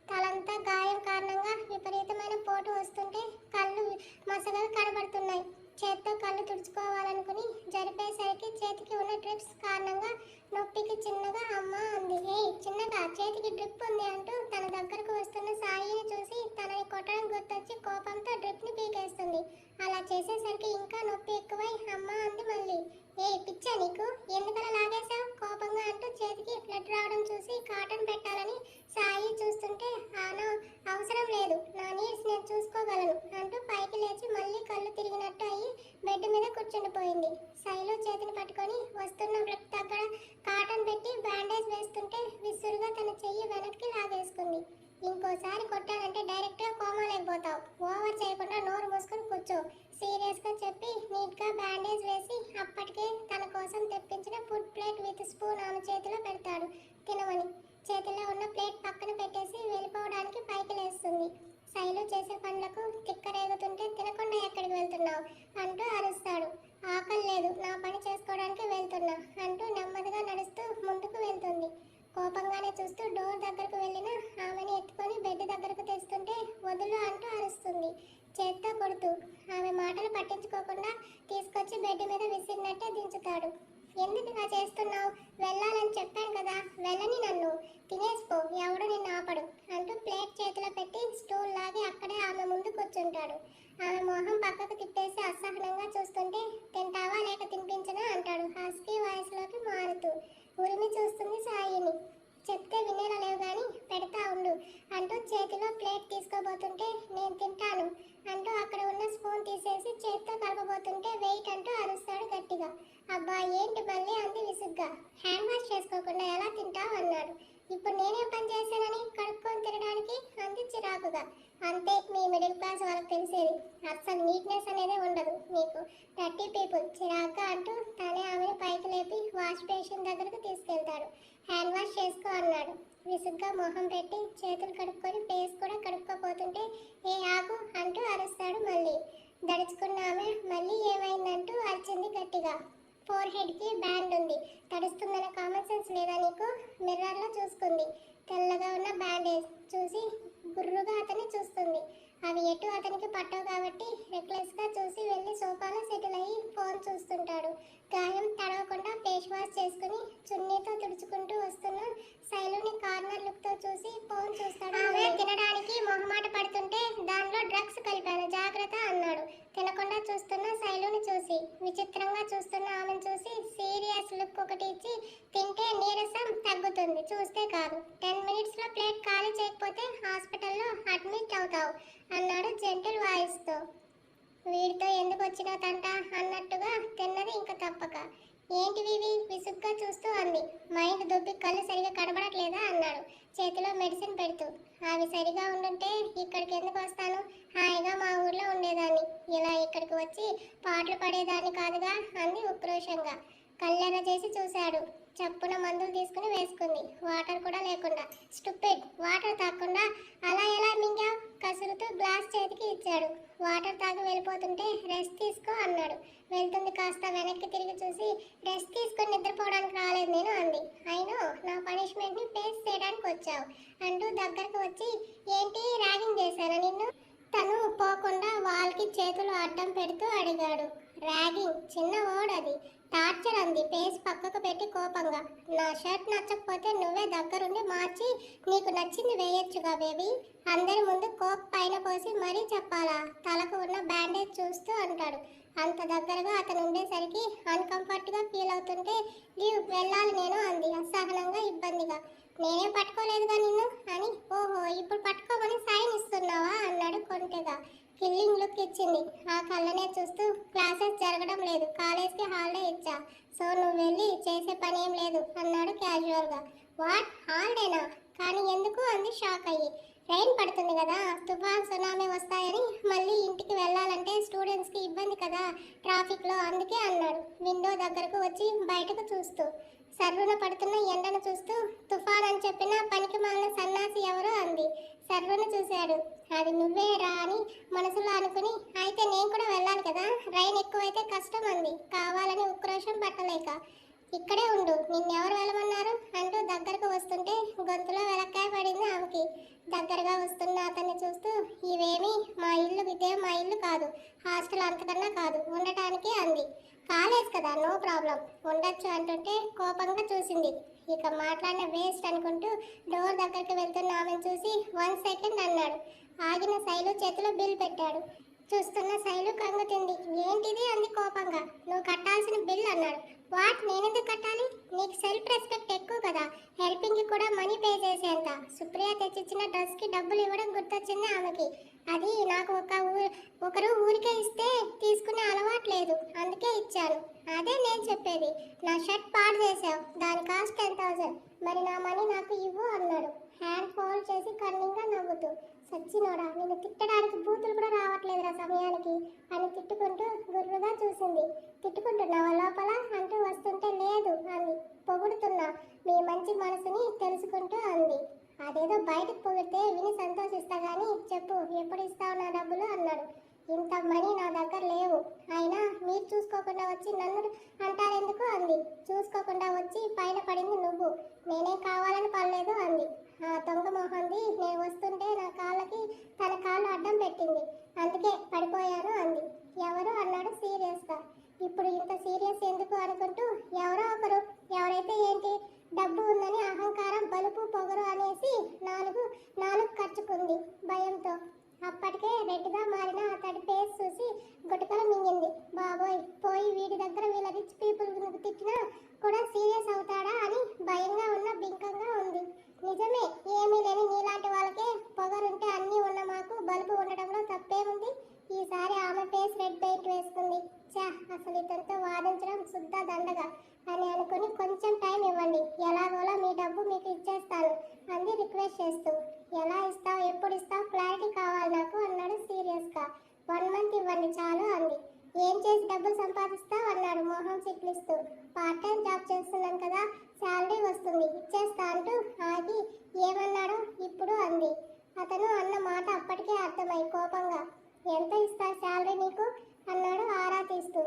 తలంతా గాయం కారణంగా విపరీతమైన పోటు వస్తుంటే కళ్ళు మసగగా కనబడుతున్నాయి. చేత్తో కళ్ళు తుడుచుకోవాలనుకుని జరిపేసరికి చేతికి ఉన్న డ్రిప్స్ కారణంగా నొప్పికి చిన్నగా అమ్మ అంది. చిన్నగా చేతికి డ్రిప్ ఉంది అంటూ తన దగ్గరకు వస్తున్న సాయిని చూసి తనని కొట్టడం గుర్తొచ్చి కోపంతో డ్రిప్ని పీకేస్తుంది. అలా చేసేసరికి ఇంకా నొప్పి ఎక్కువై అమ్మ అంది మళ్ళీ. పిచ్చా నీకు? ఎందుకలా లాగేశావు కోపంగా అంటూ చేతికి బ్లడ్ రావడం చూసి కాటన్ పెట్టాలని సాయి చూస్తుంటే ఆనో అవసరం లేదు, నా నీడ్స్ నేను చూసుకోగలను అంటూ పైకి లేచి మళ్ళీ కళ్ళు తిరిగినట్టు అయ్యి బెడ్ మీద కూర్చుండిపోయింది. శైలు చేతిని పట్టుకొని వస్తున్న బ్లడ్ దగ్గర కాటన్ పెట్టి బ్యాండేజ్ వేస్తుంటే విసురుగా తన చెయ్యి వెనక్కి లాగేసుకుంది. ఇంకోసారి కొట్టానంటే డైరెక్ట్గా కోమాలేకపోతావు, ఓవర్ చేయకుండా నోరు మూసుకొని కూర్చో సీరియస్గా చెప్పి నీట్గా బ్యాండేజ్ వేసి అప్పటికే తన కోసం తెప్పించిన ఫుడ్ ప్లేట్ విత్ స్పూన్ ఆమె చేతిలో పెడతాడు తినమని. చేతిలో ఉన్న ప్లేట్ పక్కన పెట్టేసి వెళ్ళిపోవడానికి పైకి లేస్తుంది. శైలు చేసే పనులకు తిక్కరేగుతుంటే తినకుండా ఎక్కడికి వెళ్తున్నావు అంటూ అరుస్తాడు. ఆకలి లేదు, నా పని చేసుకోవడానికి వెళ్తున్నా అంటూ నెమ్మదిగా నడుస్తూ ముందుకు వెళ్తుంది. కోపంగానే చూస్తూ డోర్ దగ్గరకు వెళ్ళిన ఆమెని ఎత్తుకొని బెడ్ దగ్గరకు తెస్తుంటే వదులు అంటూ అరుస్తుంది చేత్తో కొడుతూ. ఆమె మాటలు పట్టించుకోకుండా తీసుకొచ్చి బెడ్ మీద విసిరినట్టే దించుతాడు. ఎందుకు ఇలా చేస్తున్నావు? వెళ్ళాలని చెప్పాను కదా, వెళ్ళని నన్ను తినేసిపో, ఎవడు నిన్ను ఆపడు అంటూ ప్లేట్ చేతిలో పెట్టి స్టూల్ లాగి అక్కడే ఆమె ముందు కూర్చుంటాడు. ఆమె మొహం పక్కకు తిప్పేసి అసహనంగా చూస్తుంటే తింటావా లేక తినిపించనా అంటాడు హస్కీ వాయిస్లోకి మారుతూ. ఉరిమి చూస్తుంది సాయిని. చెప్తే వినేలా లేవు కానీ పెడతా ఉండు అంటూ చేతిలో ప్లేట్ తీసుకోబోతుంటే నేను తింటాను అంటూ అక్కడ ఉన్న స్పూన్ తీసేసి చేత్తో కలపబోతుంటే వెయిట్ అంటూ అరుస్తాడు గట్టిగా. అబ్బా ఏంటి మళ్ళీ అంది విసుగ్గా. హ్యాండ్ వాష్ చేసుకోకుండా ఎలా తింటావు అన్నాడు. ఇప్పుడు నేనేం పని చేశానని కడుక్కొని తినడానికి అంది చిరాకుగా. అంతే మీ మిడిల్ క్లాస్ వాళ్ళకి తెలిసేది, అస్సలు నీట్నెస్ అనేది ఉండదు మీకు, థర్టీ పీపుల్ చిరాకుగా అంటూ తనే ఆమెను పైకి లేపి వాష్ బేసిన్ దగ్గరకు తీసుకెళ్తాడు. హ్యాండ్ వాష్ చేసుకో అన్నాడు విసుగ్గా మొహం పెట్టి. చేతులు కడుక్కొని ఫేస్ కూడా కడుక్కోపోతుంటే ఆగు అంటూ అరుస్తాడు మళ్ళీ. దడుచుకున్న ఆమె మళ్ళీ ఏమైందంటూ అరిచింది గట్టిగా. ఫోర్ హెడ్కి బ్యాండ్ ఉంది, తడుస్తుందనే కామన్ సెన్స్ లేదా నీకు? మిర్రర్లో చూసుకుంది. తెల్లగా ఉన్న బ్యాండేజ్ చూసి గుర్రుగా అతన్ని చూస్తుంది. అవి ఎటు అతనికి పట్టవు కాబట్టి రెక్లెస్గా చూసి వెళ్ళి సోఫాలో సెటిల్ అయ్యి ఫోన్ చూస్తుంటాడు. గాయం తడవకుండా ఫేస్ వాష్ చేసుకుని చున్నీతో తుడుచుకుంటూ వస్తున్న శైలుని కార్నర్ లుక్తో చూసి ఫోన్ చూస్తాడు. తినడానికి మొహమాట పడుతుంటే దానిలో డ్రగ్స్ కలిపాను జాగ్రత్త అన్నాడు. తినకుండా చూస్తున్న శైలుని చూసి విచిత్రంగా చూస్తున్న ఆమెను చూసి సీరియస్ లుక్ ఒకటి ఇచ్చి తింటే నీరసం తగ్గుతుంది, చూస్తే కాదు, 10 minutesలో ప్లేట్ ఖాళీ చేయకపోతే హాస్పిటల్లో అడ్మిట్ అవుతావు అన్నాడు జెంటిల్ వాయిస్తో. వీడితో ఎందుకు వచ్చిన తంట అన్నట్టుగా తిన్నది ఇంకా తప్పక. ఏంటివి విసుగ్గా చూస్తూ అంది. మైండ్ దుబ్బి కళ్ళు సరిగా కనబడట్లేదా అన్నాడు చేతిలో మెడిసిన్ పెడుతూ. అవి సరిగా ఉండుంటే ఇక్కడికి ఎందుకు వస్తాను, హాయిగా మా ఊర్లో ఉండేదాన్ని, ఇలా ఇక్కడికి వచ్చి పాటలు పడేదాన్ని కాదుగా అంది ఉక్రోషంగా. కళ్ళెర చేసి చూశాడు. చప్పున మందులు తీసుకుని వేసుకుంది. వాటర్ కూడా లేకుండా. స్టూపిడ్, వాటర్ తాగకుండా అలా ఎలా మింగా? కసురుతూ గ్లాస్ చేతికి ఇచ్చాడు. వాటర్ తాగి వెళ్ళిపోతుంటే రెస్ట్ తీసుకో అన్నాడు. వెళ్తుంది కాస్త వెనక్కి తిరిగి చూసి, రెస్ట్ తీసుకొని నిద్రపోవడానికి రాలేదు నేను అంది. అయినో నా పనిష్మెంట్ని ఫేస్ చేయడానికి వచ్చావు అంటూ దగ్గరకు వచ్చి, ఏంటి ర్యాగింగ్ చేశానా నిన్ను? తను పోకుండా వాల్కి చేతులు అడ్డం పెడుతూ అడిగాడు. ర్యాగింగ్ చిన్న వర్డ్ అది. టార్చర్ అంది ఫేస్ పక్కకు పెట్టి కోపంగా. నా షర్ట్ నచ్చకపోతే నువ్వే దగ్గరుండి మార్చి నీకు నచ్చింది వేయొచ్చుగా బేబీ. అందరి ముందు కోప్ పైన పోసి మరీ చెప్పాలా? తలకు ఉన్న బ్యాండేజ్ చూస్తూ అంటాడు. అంత దగ్గరగా అతను ఉండేసరికి అన్కంఫర్ట్గా ఫీల్ అవుతుంటే, లీవ్ వెళ్ళాలి నేను అంది అసహనంగా ఇబ్బందిగా. నేనేం పట్టుకోలేదుగా నిన్ను అని. ఓహో, ఇప్పుడు పట్టుకోమని సైన్ ఇస్తున్నావా అన్నాడు కొంటెగా. కిల్లింగ్ లుక్ ఇచ్చింది. ఆ కళ్ళనే చూస్తూ, క్లాసెస్ జరగడం లేదు, కాలేజ్కి హాలిడే ఇచ్చా, సో నువ్వు వెళ్ళి చేసే పని ఏం లేదు అన్నాడు క్యాజువల్గా. వాట్, హాలిడేనా? కానీ ఎందుకు అంది షాక్ అయ్యి. రైన్ పడుతుంది కదా, తుఫాన్ సునామీ వస్తాయని మళ్ళీ ఇంటికి వెళ్ళాలంటే స్టూడెంట్స్కి ఇబ్బంది కదా ట్రాఫిక్లో, అందుకే అన్నాడు విండో దగ్గరకు వచ్చి బయటకు చూస్తూ. సర్రున పడుతున్న ఎండను చూస్తూ, తుఫాన్ అని చెప్పిన పనికి మాలిన సన్నాసి ఎవరో అంది. సర్రున చూశాడు. అది నువ్వే రా అని మనసులో అనుకుని, అయితే నేను కూడా వెళ్ళాలి కదా, రైన్ ఎక్కువైతే కష్టం అంది కావాలని ఉక్రోషం పట్టలేక. ఇక్కడే ఉండు, నిన్నెవరు వెళ్ళమన్నారు అంటూ దగ్గరకు వస్తుంటే గొంతులో వెలక్కాయ పడింది ఆమెకి. దగ్గరగా వస్తున్న అతన్ని చూస్తూ, ఇవేమీ మా ఇల్లు, ఇదే మా ఇల్లు కాదు, హాస్టల్ అంతకన్నా కాదు, ఉండటానికి అంది. కాలేజ్ కదా, నో ప్రాబ్లం, ఉండొచ్చు అంటుంటే కోపంగా చూసింది. ఇక మాట్లాడిన వేస్ట్ అనుకుంటూ డోర్ దగ్గరికి వెళ్తున్న ఆమెను చూసి 1 సెకండ్ అన్నాడు. ఆగిన శైలు చేతిలో బిల్ పెట్టాడు. చూస్తున్న శైలు కంగుతింది. ఏంటిది అంది కోపంగా. నువ్వు కట్టాల్సిన బిల్ అన్నాడు. వాట్, నేనెందుకు కట్టాలి? నీకు సెల్ఫ్ రెస్పెక్ట్ ఎక్కువ కదా, హెల్పింగ్కి కూడా మనీ పే చేసేంత. సుప్రియ తెచ్చిచ్చిన డ్రెస్కి డబ్బులు ఇవ్వడం గుర్తొచ్చింది ఆమెకి. అది నాకు ఒకరు ఊరికే ఇస్తే తీసుకునే అలవాటు లేదు, అందుకే ఇచ్చాను. అదే నేను చెప్పేది. నా షర్ట్ పాడు చేసావు, దాని కాస్ట్ 10,000, మరి నా మనీ నాకు ఇవ్వు అన్నాడు హ్యాండ్ ఫోల్డ్ చేసి కన్నింగా నవ్వుతూ. సచ్చినోడా, నేను తిట్టడానికి బూతులు కూడా రావట్లేదురా సమయానికి అని తిట్టుకుంటూ గుర్రుగా చూసింది. తిట్టుకుంటున్నావా లోపల అంటూ వస్తుంటే లేదు అంది. పొగుడుతున్నా, మీ మంచి మనసుని తెలుసుకుంటూ అంది. అదేదో బయటకు పొగిడితే విని సంతోషిస్తా గానీ చెప్పు, ఎప్పుడు ఇస్తావు నా డబ్బులు అన్నాడు. ఇంత మనీ నా దగ్గర లేవు, అయినా మీరు చూసుకోకుండా వచ్చి నన్ను అంటారెందుకు అంది. చూసుకోకుండా వచ్చి పైన పడింది నువ్వు, నేనేం కావాలని పడలేదు అంది. ఆ దొంగ మొహంది నేను వస్తుంటే నా కాళ్ళకి తన కాళ్ళు అడ్డం పెట్టింది, అందుకే పడిపోయాను అంది. ఎవరు అన్నాడు సీరియస్గా. ఇప్పుడు ఇంత సీరియస్ ఎందుకు అనుకుంటూ, ఎవరో ఒకరు, ఎవరైతే ఏంటి, డబ్బు ఉందని అహంకారం, బలుపు, పొగరు అనేసి నాలుగు ఖర్చుకుంది భయంతో. అప్పటికే రెడ్గా మారిన అతడి ఫేస్ చూసి గుటకలు మింగింది. బాబోయ్, పోయి వీడి దగ్గర వీళ్ళ రిచ్ పీపుల్ తిట్టినా కూడా సీరియస్ అవుతాడా అని భయంగా ఉన్న బింకంగా ఉంది. నిజమే, ఏమీ లేని నీలాంటి వాళ్ళకే పొగరుంటే అన్నీ ఉన్న మాకు బలుపు ఉండడంలో తప్పేముంది? ఈసారి ఆమె ఫేస్ రెడ్ పెయింట్ వేసుకుంది. చా, అసలు ఇతనితో వాదించడం శుద్ధ దండగా అని అనుకుని కొంచెం టైం ఇవ్వండి, ఎలాగోలా మీ డబ్బు మీకు ఇచ్చేస్తాను అంది రిక్వెస్ట్ చేస్తూ. ఎలా ఇస్తావు, ఎప్పుడు ఇస్తావు, క్లారిటీ కావాలి నాకు అన్నాడు సీరియస్గా. 1 మంత్ ఇవ్వండి చాలు అంది. ఏం చేసి డబ్బులు సంపాదిస్తావు అన్నాడు మొహం సిక్లిస్తూ. పార్ట్ టైం జాబ్ చేస్తున్నాను కదా, శాలరీ వస్తుంది, ఇచ్చేస్తా అంటూ ఆగి ఏమన్నాడో ఇప్పుడు అంది. అతను అన్న మాట అప్పటికే అర్థమై కోపంగా, ఎంత ఇస్తా శాలరీ నీకు అన్నాడు ఆరా తీస్తూ.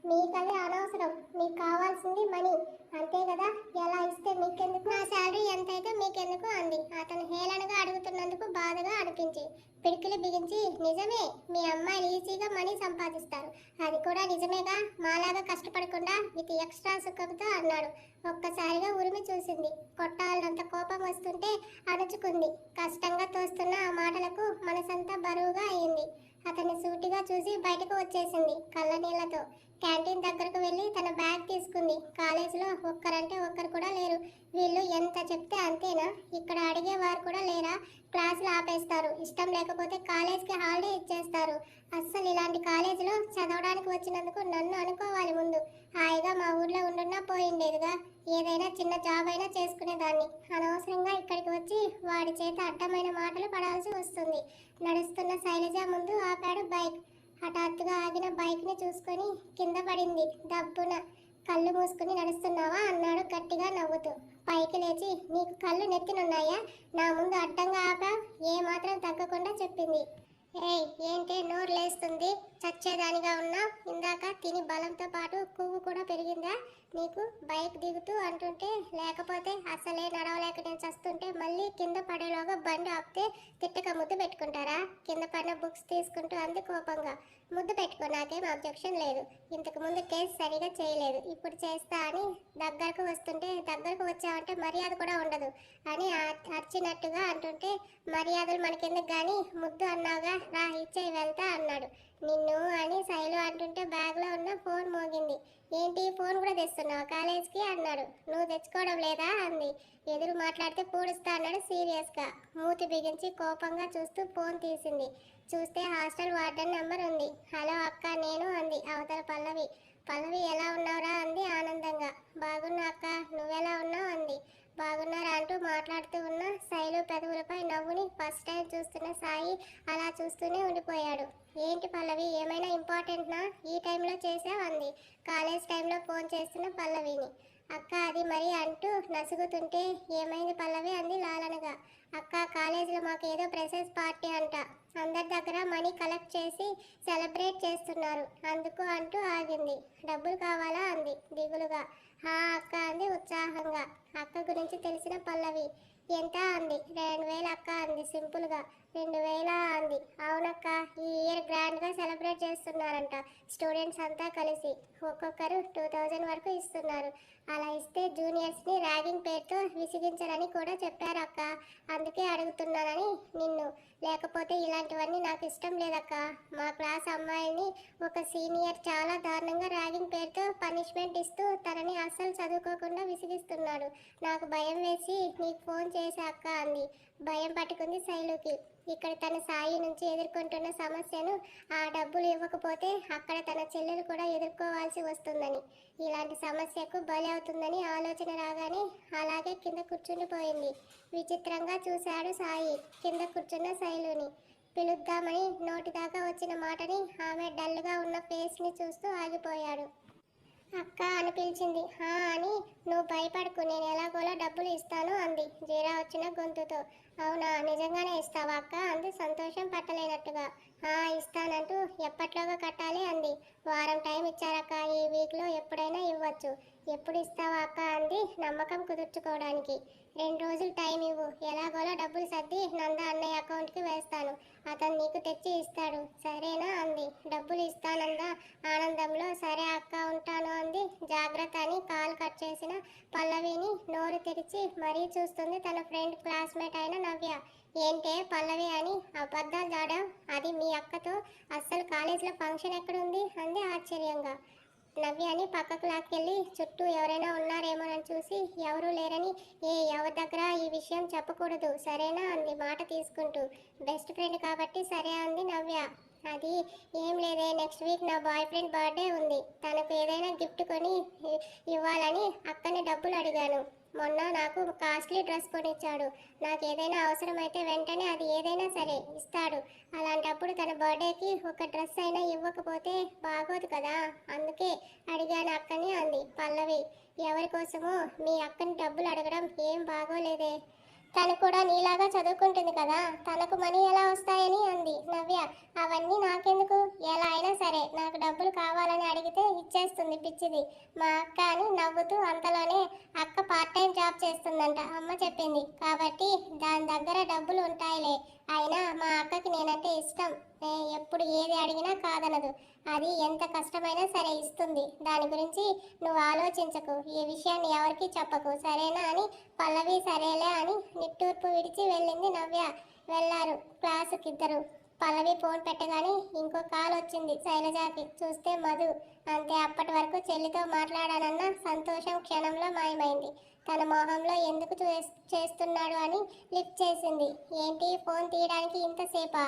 మీకది అనవసరం, మీకు కావాల్సింది మనీ, అంతే కదా, ఎలా ఇస్తే మీకెందుకు, నా శాలరీ ఎంతైతే మీకెందుకు అంది. అతను హేళనగా అడుగుతున్నందుకు బాధగా అనిపించి పిడికిలి బిగించి, నిజమే, మీ అమ్మాయిలు ఈజీగా మనీ సంపాదిస్తారు, అది కూడా నిజమేగా, మాలాగా కష్టపడకుండా విత్ ఎక్స్ట్రా సుఖంతో అన్నాడు. ఒక్కసారిగా ఉరిమి చూసింది. కొట్టాలంత కోపం వస్తుంటే అణుచుకుంది. కష్టంగా తోస్తున్న ఆ మాటలకు మనసంతా బరువుగా అయింది. అతన్ని సూటిగా చూసి బయటకు వచ్చేసింది కళ్ళ నీళ్లతో. క్యాంటీన్ దగ్గరకు వెళ్ళి తన బ్యాగ్ తీసుకుంది. కాలేజీలో ఒక్కరంటే ఒక్కరు కూడా లేరు. వీళ్ళు ఎంత చెప్తే అంతేనా? ఇక్కడ అడిగేవారు కూడా లేరా? క్లాసులు ఆపేస్తారు, ఇష్టం లేకపోతే కాలేజ్కి హాలిడే ఇచ్చేస్తారు. అస్సలు ఇలాంటి కాలేజీలో చదవడానికి వచ్చినందుకు నన్ను అనుకోవాలి ముందు. హాయిగా మా ఊర్లో ఉండున్నా పోయిండేదిగా, ఏదైనా చిన్న జాబ్ అయినా చేసుకునేదాన్ని. అనవసరంగా ఇక్కడికి వచ్చి వాడి చేత అడ్డమైన మాటలు పడాల్సి వస్తుంది. నడుస్తున్న శైలజ ముందు ఆపాడు బైక్. హఠాత్తుగా ఆగిన బైక్ని చూసుకొని కింద పడింది దబ్బున. కళ్ళు మూసుకుని నడుస్తున్నావా అన్నాడు గట్టిగా నవ్వుతూ. పైకి లేచి, నీకు కళ్ళు నెత్తినున్నాయా? నా ముందు అడ్డంగా ఆపా? ఏమాత్రం తగ్గకుండా చెప్పింది. ఏయ్, ఏంటి నోరు లేస్తుంది? చచ్చేదానిగా ఉన్నావు. ఇందాక తిని బలంతో పాటు కొవ్వు కూడా పెరిగిందా నీకు? బైక్ దిగుతూ అంటుంటే, లేకపోతే అసలే నడవలేక నేను చస్తుంటే మళ్ళీ కింద పడేలోగా బండి ఆపితే తిట్టక ముద్దు పెట్టుకుంటారా? కింద పడిన బుక్స్ తీసుకుంటూ అంది కోపంగా. ముద్దు పెట్టుకో, నాకేం అబ్జెక్షన్ లేదు. ఇంతకు ముందు కేసు సరిగా చేయలేదు, ఇప్పుడు చేస్తా అని దగ్గరకు వస్తుంటే, దగ్గరకు వచ్చావంటే మర్యాద కూడా ఉండదు అని అర్చినట్టుగా అంటుంటే, మర్యాదలు మనకెందుకు కానీ ముద్దు అన్నావుగా, రా ఇచ్చేయి వెళ్తా అన్నాడు. నిన్ను అని శైలు అంటుంటే బ్యాగ్లో ఉన్న ఫోన్ మోగింది. ఏంటి, ఫోన్ కూడా తెస్తున్నావు కాలేజ్కి అన్నాడు. నువ్వు తెచ్చుకోవడం లేదా అంది. ఎదురు మాట్లాడితే పూడుస్తా అన్నాడు సీరియస్గా. మూతి బిగించి కోపంగా చూస్తూ ఫోన్ తీసింది. చూస్తే హాస్టల్ వార్డెన్ నెంబర్ ఉంది. హలో అక్క నేను అంది అవతల పల్లవి. పల్లవి ఎలా ఉన్నావురా అంది ఆనందంగా. బాగున్నా అక్క, నువ్వెలా ఉన్నావు అంది. బాగున్నారా అంటూ మాట్లాడుతూ ఉన్న శైలు పెదవులపై నవ్వుని ఫస్ట్ టైం చూస్తున్న సాయి అలా చూస్తూనే ఉండిపోయాడు. ఏంటి పల్లవి, ఏమైనా ఇంపార్టెంట్నా ఈ టైంలో చేసావు అంది కాలేజ్ టైంలో ఫోన్ చేస్తున్న పల్లవిని. అక్క అది మరి అంటూ నసుగుతుంటే, ఏమైంది పల్లవి అంది లాలనగా. అక్క, కాలేజీలో మాకు ఏదో ప్రెసెస్ పార్టీ అంట, అందరి దగ్గర మనీ కలెక్ట్ చేసి సెలబ్రేట్ చేస్తున్నారు, అందుకు అంటూ ఆగింది. డబ్బులు కావాలా అంది దిగులుగా. హా అక్క అంది ఉత్సాహంగా. అక్క గురించి తెలిసిన పల్లవి. ఎంత అంది. 2000 అక్క అంది సింపుల్గా. 2000 అంది. అవునక్క, ఈ ఇయర్ గ్రాండ్గా సెలబ్రేట్ చేస్తున్నారంట స్టూడెంట్స్ అంతా కలిసి. ఒక్కొక్కరు 2000 వరకు ఇస్తున్నారు. అలా ఇస్తే జూనియర్స్ని ర్యాగింగ్ పేరుతో విసిగించరని కూడా చెప్పారు అక్క, అందుకే అడుగుతున్నానని నిన్ను. లేకపోతే ఇలాంటివన్నీ నాకు ఇష్టం లేదక్క. మా క్లాస్ అమ్మాయిని ఒక సీనియర్ చాలా దారుణంగా ర్యాగింగ్ పేరుతో పనిష్మెంట్ ఇస్తూ తనని అస్సలు చదువుకోకుండా విసిగిస్తున్నాడు. నాకు భయం వేసి నీకు ఫోన్ చేసా అక్క అంది. భయం పట్టుకుంది శైలుకి. ఇక్కడ తన సాయి నుంచి ఎదుర్కొంటున్న సమస్యను, ఆ డబ్బులు ఇవ్వకపోతే అక్కడ తన చెల్లెలు కూడా ఎదుర్కోవాల్సి వస్తుందని, ఇలాంటి సమస్యకు బలి అవుతుందని ఆలోచన రాగానే అలాగే కింద కూర్చుండిపోయింది. విచిత్రంగా చూశాడు సాయి కింద కూర్చున్న శైలుని. పిలుద్దామని నోటి దాకా వచ్చిన మాటని ఆమె డల్గా ఉన్న ఫేస్ని చూస్తూ ఆగిపోయాడు. అక్క అని పిలిచింది. హా అని. నువ్వు భయపడకు, నేను ఎలాగోలా డబ్బులు ఇస్తాను అంది జీరా వచ్చిన గొంతుతో. అవునా, నిజంగానే ఇస్తావా అక్క అంది సంతోషం పట్టలేనట్టుగా. ఇస్తానంటూ ఎప్పట్లోగా కట్టాలి అంది. వారం టైం ఇచ్చారక్క, ఈ వీక్లో ఎప్పుడైనా ఇవ్వచ్చు. ఎప్పుడు ఇస్తావా అక్క అంది నమ్మకం కుదుర్చుకోవడానికి. 2 రోజులు టైం ఇవ్వు, ఎలాగోలా డబ్బులు సర్ది నంద అన్నయ్య అకౌంట్కి వేస్తాను, అతను నీకు తెచ్చి ఇస్తాడు, సరేనా అంది. డబ్బులు ఇస్తానందా ఆనందంలో. సరే అక్క ఉంటాను అంది. జాగ్రత్త అని కాల్ కట్ చేసిన పల్లవిని నోరు తెరిచి మరీ చూస్తుంది తన ఫ్రెండ్ క్లాస్మేట్ అయిన నవ్య. ఏంటే పల్లవి అని అబద్ధాలు జాడావు? అది మీ అక్కతో అస్సలు కాలేజీలో ఫంక్షన్ ఎక్కడుంది అంది ఆశ్చర్యంగా. నవ్యాని పక్కకు లాక్కెళ్ళి చుట్టూ ఎవరైనా ఉన్నారేమోనని చూసి ఎవరూ లేరని, ఎవరి దగ్గర ఈ విషయం చెప్పకూడదు సరేనా అంది మాట తీసుకుంటూ. బెస్ట్ ఫ్రెండ్ కాబట్టి సరే అంది నవ్య. అది ఏం లేదే, నెక్స్ట్ వీక్ నా బాయ్ ఫ్రెండ్ బర్త్డే ఉంది, తనకు ఏదైనా గిఫ్ట్ కొని ఇవ్వాలని అక్కని డబ్బులు అడిగాను. మొన్న నాకు కాస్ట్లీ డ్రెస్ కొనిచ్చాడు, నాకు ఏదైనా అవసరమైతే వెంటనే అది ఏదైనా సరే ఇస్తాడు. అలాంటప్పుడు తన బర్త్డేకి ఒక డ్రెస్ అయినా ఇవ్వకపోతే బాగోదు కదా, అందుకే అడిగాను అక్కని అంది పల్లవి. ఎవరి కోసమో మీ అక్కని డబ్బులు అడగడం ఏం బాగోలేదే, తను కూడా నీలాగా చదువుకుంటుంది కదా, తనకు మనీ ఎలా వస్తాయని అంది నవ్య. అవన్నీ నాకెందుకు, ఎలా అయినా సరే నాకు డబ్బులు కావాలని అడిగితే ఇచ్చేస్తుంది పిచ్చిది మా అక్క అని నవ్వుతూ. అంతలోనే అక్క పార్ట్ టైం జాబ్ చేస్తుందంట అమ్మ చెప్పింది, కాబట్టి దాని దగ్గర డబ్బులు ఉంటాయిలే. అయినా మా అక్కకి నేనంటే ఇష్టం, ఎప్పుడు ఏది అడిగినా కాదనదు, అది ఎంత కష్టమైనా సరే ఇస్తుంది. దాని గురించి నువ్వు ఆలోచించకు, ఈ విషయాన్ని ఎవరికి చెప్పకు సరేనా అని పల్లవి సరేలే అని నిట్టూర్పు విడిచి వెళ్ళింది నవ్య. వెళ్ళారు క్లాసుకిద్దరు. పల్లవి ఫోన్ పెట్టగానే ఇంకో కాల్ వచ్చింది శైలజాకి. చూస్తే మధు. అంతే, అప్పటి వరకు చెల్లితో మాట్లాడానన్న సంతోషం క్షణంలో మాయమైంది. తన మొహంలో ఎందుకు చేస్తున్నాడు అని లిఫ్ట్ చేసింది. ఏంటి ఫోన్ తీయడానికి ఇంతసేపా,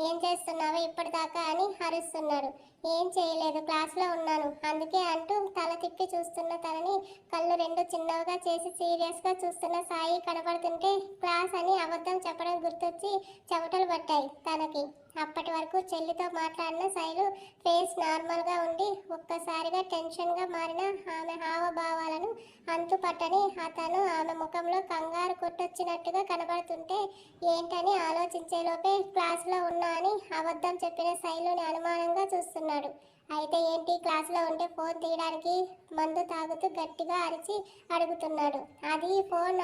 ఏం చేస్తున్నావో ఇప్పటిదాకా అని అరుస్తున్నాడు. ఏం చేయలేదు, క్లాస్లో ఉన్నాను అందుకే అంటూ తల తిప్పి చూస్తున్న తనని కళ్ళు రెండు చిన్నవిగా చేసి సీరియస్గా చూస్తున్న సాయి కనపడుతుంటే క్లాస్ అని అబద్ధం చెప్పడం గుర్తొచ్చి చెమటలు పట్టాయి తనకి. అప్పటి వరకు చెల్లితో మాట్లాడిన శైలు ఫేస్ నార్మల్గా ఉండి ఒక్కసారిగా టెన్షన్గా మారిన ఆమె హావభావాలను అంతుపట్టని అతను ఆమె ముఖంలో కంగారు కొట్టొచ్చినట్టుగా కనబడుతుంటే ఏంటని ఆలోచించేలోపే క్లాసులో ఉన్నా అని అబద్ధం చెప్పిన శైలుని అనుమానంగా చూస్తున్నాడు. అయితే ఏంటి, క్లాసులో ఉంటే ఫోన్ తీయడానికి మందు తాగుతూ గట్టిగా అరిచి అడుగుతున్నాడు. అది ఫోన్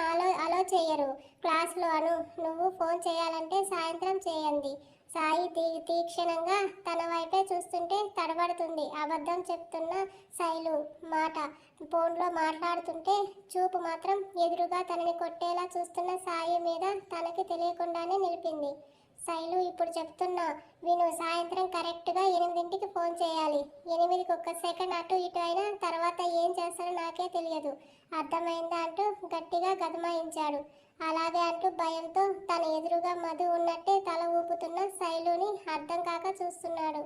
అలో చేయరు క్లాసులో అను. నువ్వు ఫోన్ చేయాలంటే సాయంత్రం చేయండి. సాయి తీక్షణంగా తన వైపే చూస్తుంటే తడబడుతుంది అబద్ధం చెప్తున్న శైలు మాట. ఫోన్లో మాట్లాడుతుంటే చూపు మాత్రం ఎదురుగా తనని కొట్టేలా చూస్తున్న సాయి మీద తనకి తెలియకుండానే నిలిపింది. శైలు, ఇప్పుడు చెప్తున్నా విను, సాయంత్రం కరెక్ట్గా 8ంటికి ఫోన్ చేయాలి. 8కి ఒక్క సెకండ్ అటు ఇటు అయినా తర్వాత ఏం చేస్తాడో నాకే తెలియదు. అర్థమైందా అంటూ గట్టిగా గదమాయించాడు. అలాగే అంటూ భయంతో తన ఎదురుగా మధు ఉన్నట్టే తల ఊపుతున్న శైలుని అర్థం కాక చూస్తున్నాడు.